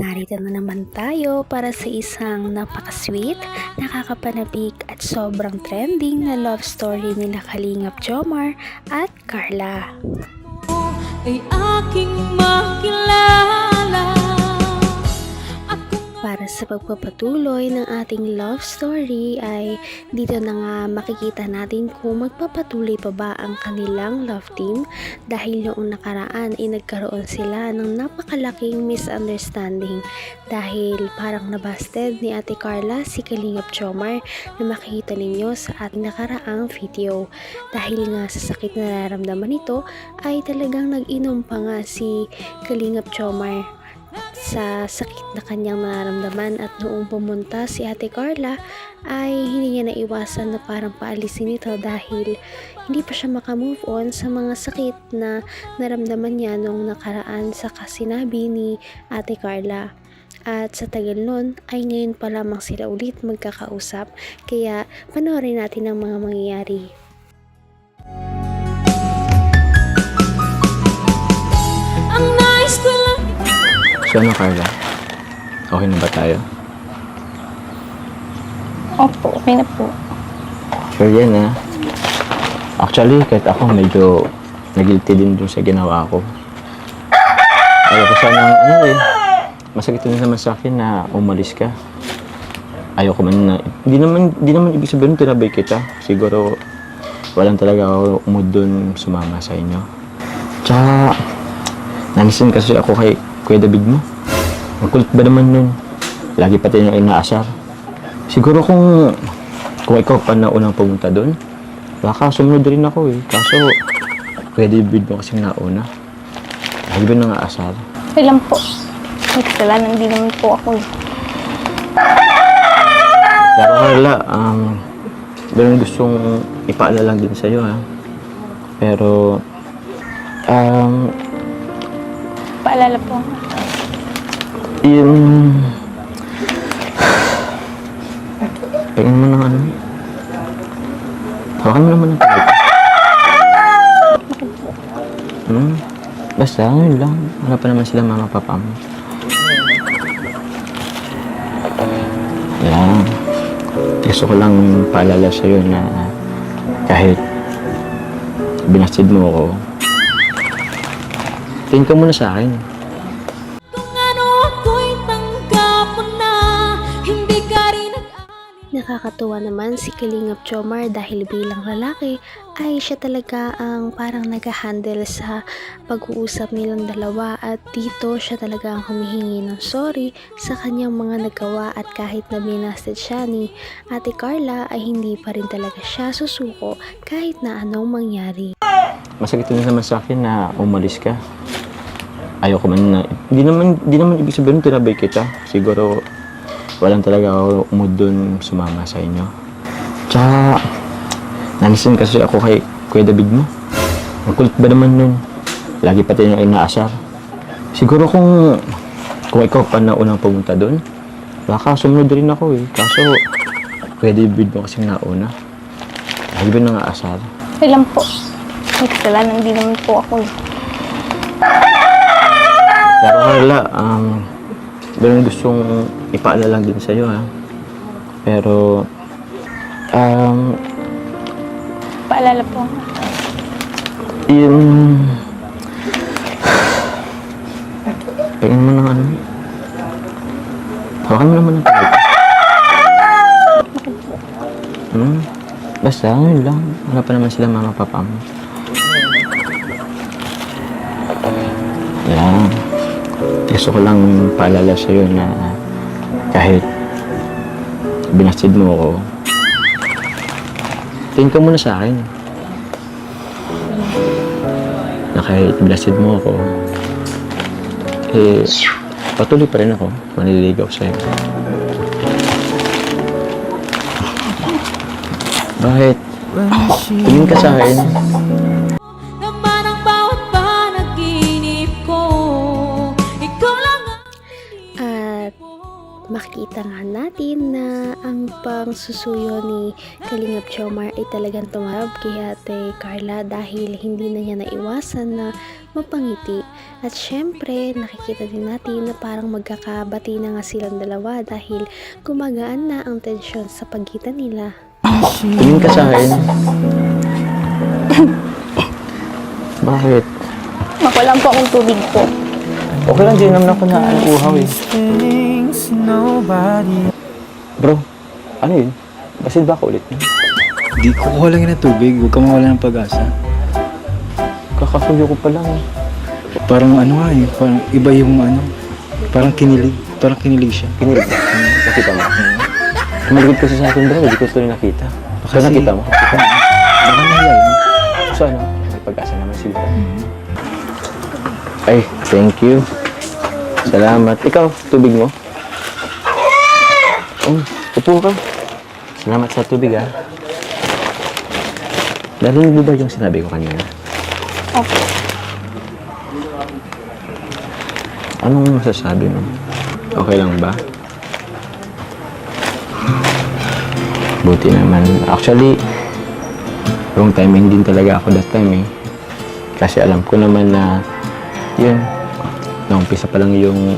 narito na naman tayo para sa isang napaka-sweet, nakakapanabik at sobrang trending na love story nila Kalingap Jomar at Carla. Ay aking makilala. Para sa pagpapatuloy ng ating love story ay dito na nga makikita natin kung magpapatuloy pa ba ang kanilang love team dahil noong nakaraan ay nagkaroon sila ng napakalaking misunderstanding dahil parang nabasted ni Ate Carla si Kalingap Jomar na makikita ninyo sa ating nakaraang video. Dahil nga sa sakit na nararamdaman nito ay talagang nag-inom pa nga si Kalingap Jomar sa sakit na kanyang nararamdaman at noong pumunta si Ate Carla ay hindi niya naiwasan na parang paalisin ito dahil hindi pa siya makamove on sa mga sakit na naramdaman niya noong nakaraan sa sinabi ni Ate Carla. At sa tagal nun ay ngayon pa lamang sila ulit magkakausap, kaya panoorin natin ang mga mangyayari. Ang nais ko lang. So ano, Carla? Okay na ba tayo? Opo, okay na po. Sure yan, ha? Actually, kahit ako medyo nagilty din dun sa ginawa ko. Ayoko sanang, masakit din naman sa akin na umalis ka. Ayoko man na, di naman ibig sabihin tinabay kita. Siguro, walang talaga ako mood dun sumama sa inyo. Tsaka, nanisin kasi ako kay Kuya David mo. Ang kulit ba naman nun? Lagi pati yung inaasar. Siguro kung ikaw pa na unang pumunta doon, baka sumunod rin ako eh. Kaso, Kuya David mo kasing nauna. Lagi ba nang aasar? Okay lang po. May kasalanan din naman po ako eh. Pero Carla, meron gustong ipaalala lang din sa'yo, ha? Pero, Paalala po. yung... Tingnan mo ng ano. Hawakan mo naman ng tayo. Basta, yun lang. Wala pa naman sila mama papa mo. Yan. Gusto ko lang paalala sa'yo na kahit binastid mo ako, tingin ka muna sa akin. Kung ano ako'y tanggap mo na, hindi ka rin Nakakatuwa naman si Kalingap Jomar dahil bilang lalaki ay siya talaga ang parang nag-handle sa pag-uusap nilang dalawa at dito siya talaga ang humihingi ng sorry sa kanyang mga nagawa at kahit na binasted siya ni Ate Carla ay hindi pa rin talaga siya susuko kahit na anong mangyari. Masakit din naman sa akin na umalis ka. Ayoko man na, di naman ibig sabihin tinabay kita. Siguro, walang talaga ako mood dun sumama sa inyo. Tsaka, nanisin kasi ako kay Kuya David mo. Ang kulit ba naman nun? Lagi pati yung inaasar. Siguro kung ikaw pa na unang pumunta dun, baka sumunod rin ako eh. Kaso, Kuya David mo kasing nauna. Lagi ba nang aasar? Okay lang po. May kasalanan din naman po ako eh. Pero Carla, meron gustong ipaalala lang din sa'yo, ha? Pero, Paalala po. yung... Tingnan mo ng ano. Hawakan mo naman ng tayo. Basta, yun lang. Wala pa naman sila mama papa mo. Yan. Gusto ko lang paalala sa'yo na kahit binastid mo ako, tingin ka muna sa akin. Na kahit binastid mo ako, patuloy pa rin ako manliligaw sa'yo. Bakit? Tingin ka sa akin. naman ang bawat panaginip ko. Ikaw lang ang At makikita nga natin na ang pangsusuyo ni Kalingap Jomar ay talagang tumarab kay Ate Carla dahil hindi na niya naiwasan na mapangiti. At syempre, nakikita din natin na parang magkakabati na nga silang dalawa dahil gumagaan na ang tensyon sa pagitan nila. Tumingin ka sa akin. Bakit? Makulang po akong tubig po. Okay lang, din naman ako na uhaw eh. Bro, ano yun? Basid ba ako ulit? Di kukuha lang yun ng tubig, huwag ka mawala ng pag-asa. Kakasuyo ko pa lang eh. Parang ano nga eh, parang iba yung ano, parang kinilig siya. Kinilig ba? Nakita mo? Kumaligid kasi sa akin bro, hindi ko ito nakita. So Kasi- nakita mo? Baka nahiya yun. So ano? May pag-asa naman sila. Ay, thank you. Salamat. Ikaw, tubig mo? Oh, upo ka. Salamat sa tubig ah. Narinig mo ba yung sinabi ko kanina? Okay. Anong masasabi mo? Okay lang ba? Buti naman. Actually, wrong timing din talaga ako that time eh. Kasi alam ko naman na yun, naumpisa pa lang yung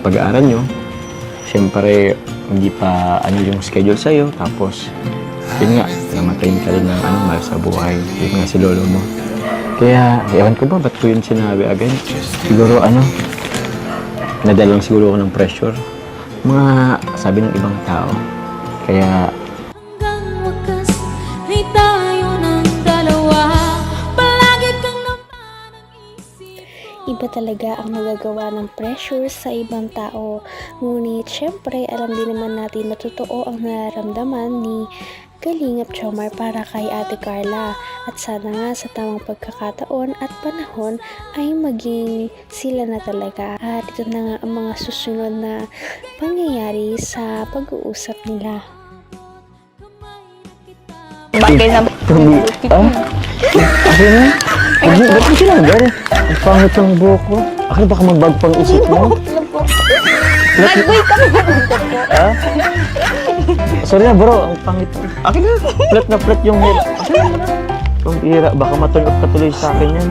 pag-aaral nyo. Siyempre, hindi pa ano yung schedule sa'yo. Tapos, yun nga, namatayin ka rin ng mahal sa buhay. Yun nga si lolo mo. Kaya, ewan ko ba, ba't ko yun sinabi agad? Siguro nadala lang siguro ako ng pressure. Mga sabi ng ibang tao. Kaya, Hanggang wakas ay tayo ng dalawa. Palagi kang naman ang isip. Iba talaga ang nagagawa ng pressure sa ibang tao. Ngunit syempre alam din naman natin na totoo ang nararamdaman ni Kalingap Jomar para kay Ate Carla. At sana nga sa tamang pagkakataon at panahon ay maging sila na talaga. At ito na nga ang mga susunod na pangyayari sa pag-uusap nila. Bagay na ah? Akin na? Ba't mo sinanggal? Ang pangit ng buhok ko. Akin baka magbag pang isip mo. Nag-boy kami po. Ah? Sorry na bro, ang pangit. Akin na, flat yung hair. Akin na muna. Ang ira, baka matulog ka tuloy sa akin yan.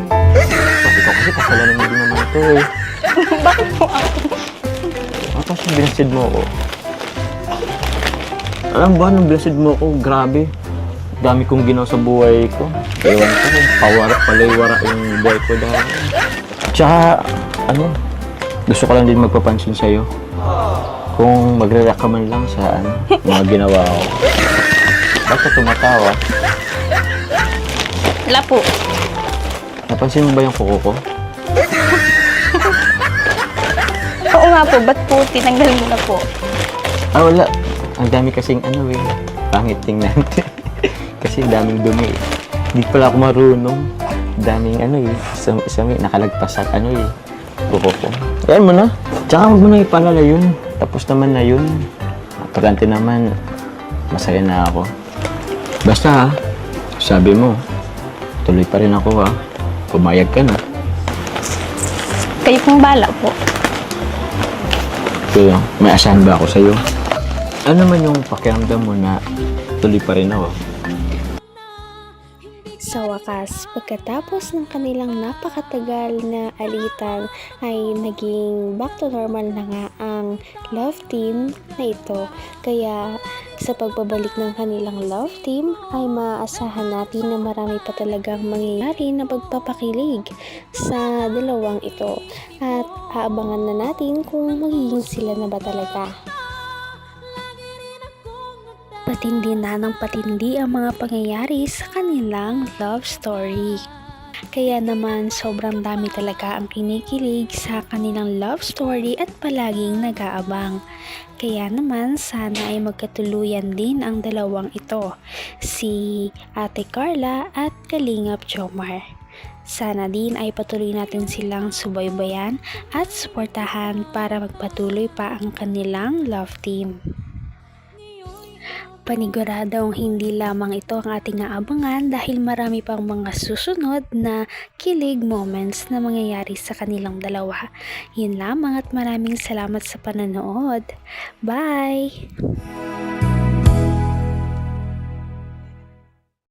Ikaw kasi kasalanan mo din naman ito eh. Bakit po ako? Tapos binasid mo ako. Alam ba, nung binasid mo ako, grabe. Dami kong ginawa sa buhay ko. Ewan ko, palaywara yung buhay ko dahil. Tsaka, gusto ko lang din magpapansin sa'yo. Kung magre-react ka man lang sa mga ginawa ko. Bakit ka tumatawa? Wala po. Napansin mo ba yung kuko ko? Oo nga po, ba't po tinanggal mo na po? Ah, wala. Ang dami kasing pangit tingnan. Kasi daming dumi eh. Hindi pala ako marunong. Daming isang nakalagpas at kuko ko. Yan mo na. Tsaka huwag mo na ipalala yun. Tapos naman na yun. Importante naman, masaya na ako. Basta sabi mo, tuloy pa rin ako pumayag ka na. Kayo pong bala po. Kaya, may asahan ba ako sa'yo? Ano naman yung pakiramdam mo na tuloy pa rin ako? Sa wakas, pagkatapos ng kanilang napakatagal na alitan ay naging back to normal na nga ang love team na ito. Kaya sa pagbabalik ng kanilang love team ay maaasahan natin na marami pa talagang mangyayari na pagpapakilig sa dalawang ito. At aabangan na natin kung magiging sila na ba talaga. Patindi na ng patindi ang mga pangyayari sa kanilang love story. Kaya naman sobrang dami talaga ang kinikilig sa kanilang love story at palaging nag-aabang. Kaya naman sana ay magkatuluyan din ang dalawang ito, si Ate Carla at Kalingap Jomar. Sana din ay patuloy natin silang subaybayan at suportahan para magpatuloy pa ang kanilang love team. Paniguradong hindi lamang ito ang ating aabangan dahil marami pang mga susunod na kilig moments na mangyayari sa kanilang dalawa. Yun lamang at maraming salamat sa pananood. Bye!